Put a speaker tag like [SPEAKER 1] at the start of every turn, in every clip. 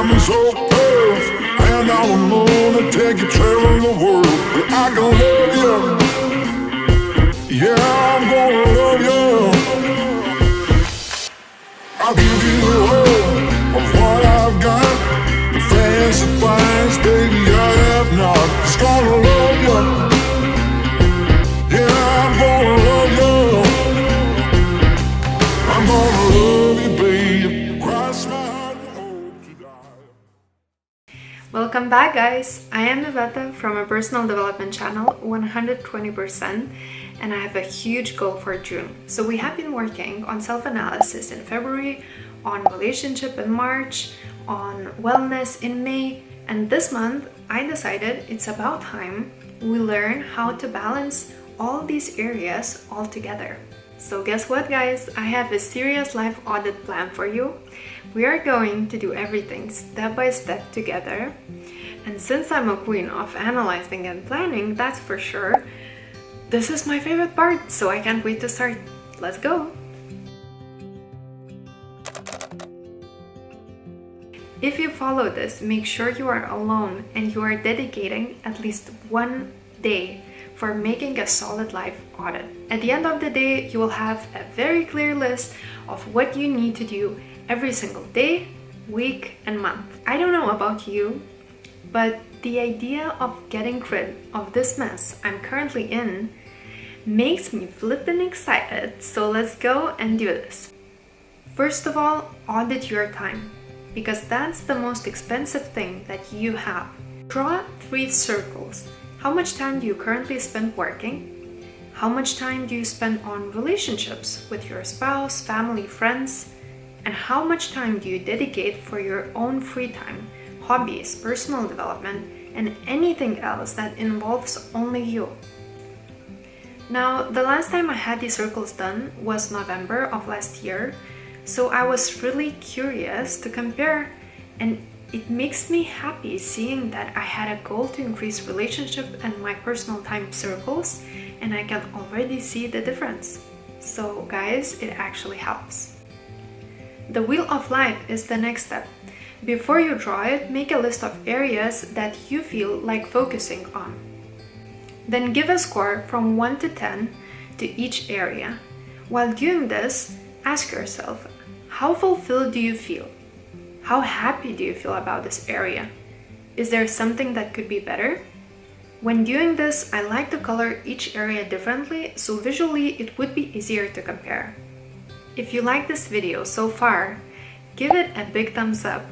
[SPEAKER 1] me so fast, and I'm gonna take you traveling the world. I can love you, yeah, I'm gonna love you. I'll give you the whole of what I've got. The fancy finds, baby, I have not. Just gonna love you, yeah, I'm gonna love you. I'm gonna love you, baby. Cross my heart and hope to die.
[SPEAKER 2] Welcome back, guys. I am Iveta from a personal development channel 120%, and I have a huge goal for June. So we have been working on self-analysis in February, on relationship in March, on wellness in May, and this month I decided it's about time we learn how to balance all these areas all together. So guess what, guys? I have a serious life audit plan for you. We are going to do everything step by step together. And since I'm a queen of analyzing and planning, that's for sure, this is my favorite part, so I can't wait to start. Let's go! If you follow this, make sure you are alone and you are dedicating at least one day for making a solid life audit. At the end of the day, you will have a very clear list of what you need to do every single day, week, and month. I don't know about you, but the idea of getting rid of this mess I'm currently in makes me flippin' excited, so let's go and do this. First of all, audit your time, because that's the most expensive thing that you have. Draw 3 circles. How much time do you currently spend working? How much time do you spend on relationships with your spouse, family, friends? And how much time do you dedicate for your own free time, hobbies, personal development, and anything else that involves only you? Now, the last time I had these circles done was November of last year, so I was really curious to compare, and it makes me happy seeing that I had a goal to increase relationship and my personal time circles, and I can already see the difference. So guys, it actually helps. The wheel of life is the next step. Before you draw it, make a list of areas that you feel like focusing on. Then give a score from 1 to 10 to each area. While doing this, ask yourself, how fulfilled do you feel? How happy do you feel about this area? Is there something that could be better? When doing this, I like to color each area differently, so visually it would be easier to compare. If you like this video so far, give it a big thumbs up.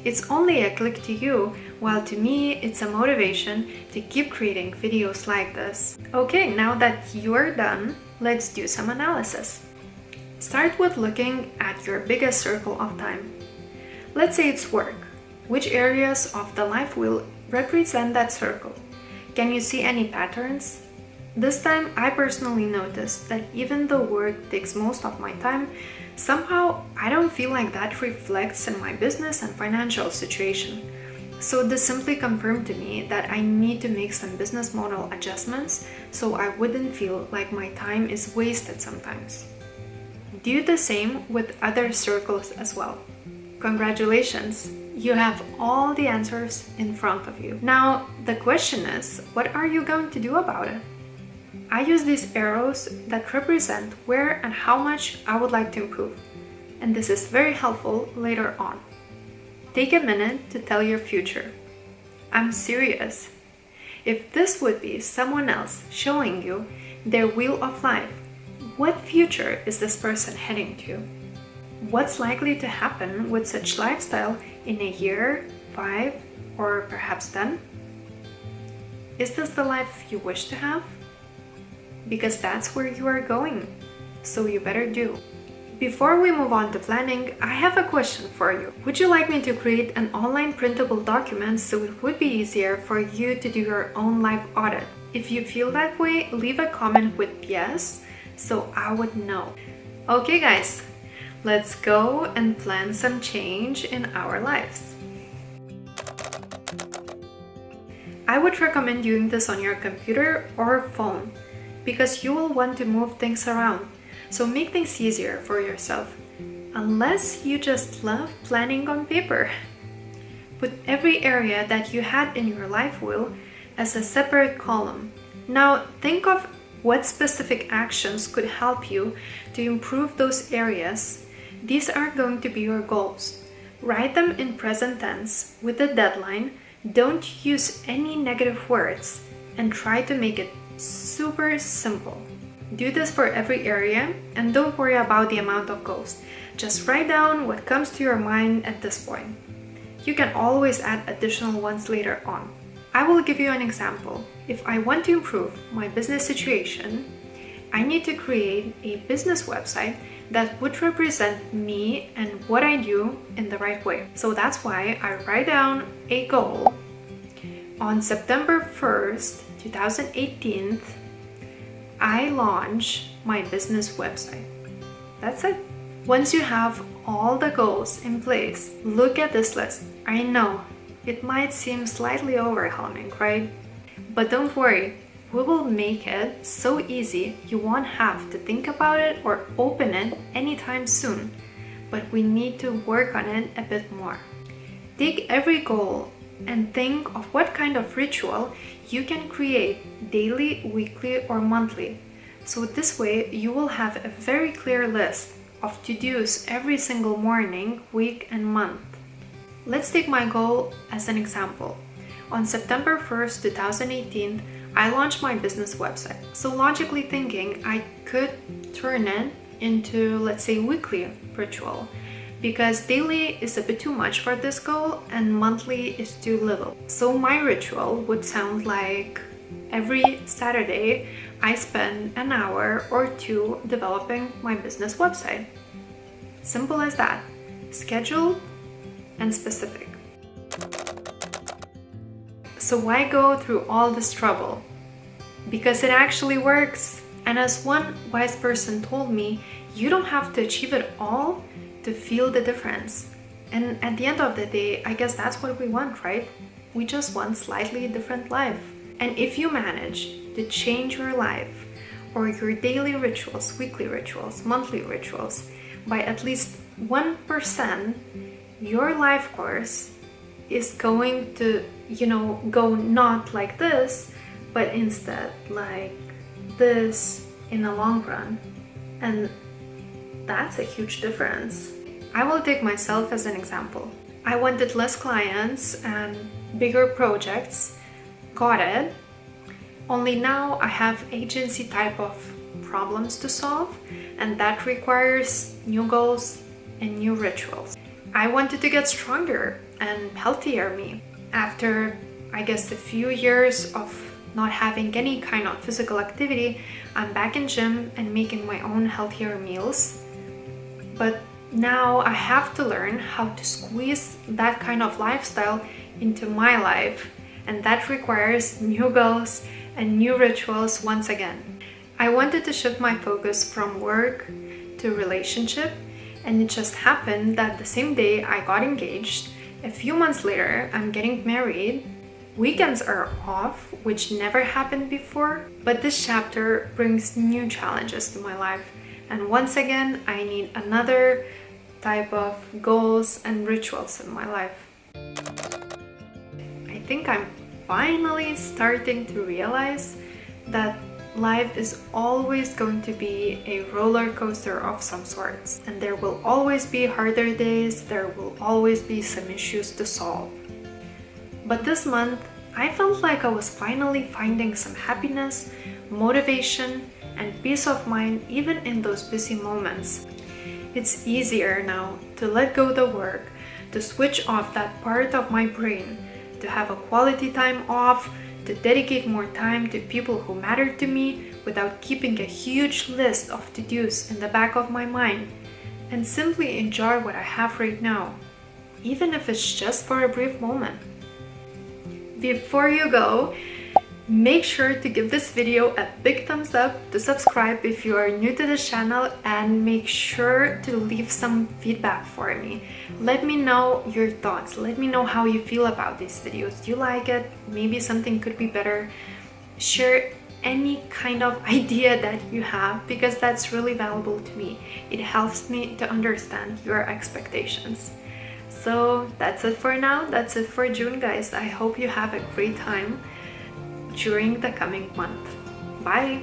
[SPEAKER 2] It's only a click to you, while to me it's a motivation to keep creating videos like this. Okay, now that you are done, let's do some analysis. Start with looking at your biggest circle of time. Let's say it's work. Which areas of the life wheel represent that circle? Can you see any patterns? This time, I personally noticed that even though work takes most of my time, somehow I don't feel like that reflects in my business and financial situation. So this simply confirmed to me that I need to make some business model adjustments so I wouldn't feel like my time is wasted sometimes. Do the same with other circles as well. Congratulations! You have all the answers in front of you. Now, the question is, what are you going to do about it? I use these arrows that represent where and how much I would like to improve, and this is very helpful later on. Take a minute to tell your future. I'm serious. If this would be someone else showing you their wheel of life, what future is this person heading to? What's likely to happen with such lifestyle in a year, 5, or perhaps 10? Is this the life you wish to have? Because that's where you are going, so you better do. Before we move on to planning, I have a question for you. Would you like me to create an online printable document so it would be easier for you to do your own life audit? If you feel that way, leave a comment with yes, so I would know. Okay guys, let's go and plan some change in our lives. I would recommend doing this on your computer or phone, because you will want to move things around, so make things easier for yourself, unless you just love planning on paper. Put every area that you had in your life wheel as a separate column. Now think of what specific actions could help you to improve those areas. These are going to be your goals. Write them in present tense with a deadline. Don't use any negative words and try to make it super simple. Do this for every area and don't worry about the amount of goals. Just write down what comes to your mind at this point. You can always add additional ones later on. I will give you an example. If I want to improve my business situation, I need to create a business website that would represent me and what I do in the right way. So that's why I write down a goal. On September 1st, 2018, I launch my business website. That's it. Once you have all the goals in place, look at this list. I know it might seem slightly overwhelming, right? But don't worry, we will make it so easy you won't have to think about it or open it anytime soon. But we need to work on it a bit more. Take every goal and think of what kind of ritual you can create daily, weekly, or monthly. So this way you will have a very clear list of to-dos every single morning, week, and month. Let's take my goal as an example. On September 1st, 2018, I launched my business website. So logically thinking, I could turn it into, let's say, weekly ritual, because daily is a bit too much for this goal and monthly is too little. So my ritual would sound like every Saturday I spend an hour or two developing my business website. Simple as that. Scheduled and specific. So why go through all this trouble? Because it actually works. And as one wise person told me, you don't have to achieve it all to feel the difference. And at the end of the day, I guess that's what we want, right? We just want slightly different life. And if you manage to change your life or your daily rituals, weekly rituals, monthly rituals by at least 1%, your life course is going to, go not like this, but instead like this in the long run. And that's a huge difference. I will take myself as an example. I wanted less clients and bigger projects. Got it. Only now I have agency type of problems to solve, and that requires new goals and new rituals. I wanted to get stronger and healthier me. After, I guess, a few years of not having any kind of physical activity, I'm back in gym and making my own healthier meals. But now I have to learn how to squeeze that kind of lifestyle into my life, and that requires new goals and new rituals once again. I wanted to shift my focus from work to relationship, and it just happened that the same day I got engaged, a few months later I'm getting married. Weekends are off, which never happened before, but this chapter brings new challenges to my life, and once again I need another type of goals and rituals in my life. I think I'm finally starting to realize that life is always going to be a roller coaster of some sorts, and there will always be harder days, there will always be some issues to solve. But this month, I felt like I was finally finding some happiness, motivation, and peace of mind even in those busy moments. It's easier now to let go the work, to switch off that part of my brain, to have a quality time off, to dedicate more time to people who matter to me without keeping a huge list of to-dos in the back of my mind, and simply enjoy what I have right now, even if it's just for a brief moment. Before you go, make sure to give this video a big thumbs up, to subscribe if you are new to this channel, and make sure to leave some feedback for me. Let me know your thoughts, let me know how you feel about these videos. Do you like it? Maybe something could be better. Share any kind of idea that you have, because that's really valuable to me. It helps me to understand your expectations. So that's it for now. That's it for June, guys. I hope you have a great time during the coming month. Bye!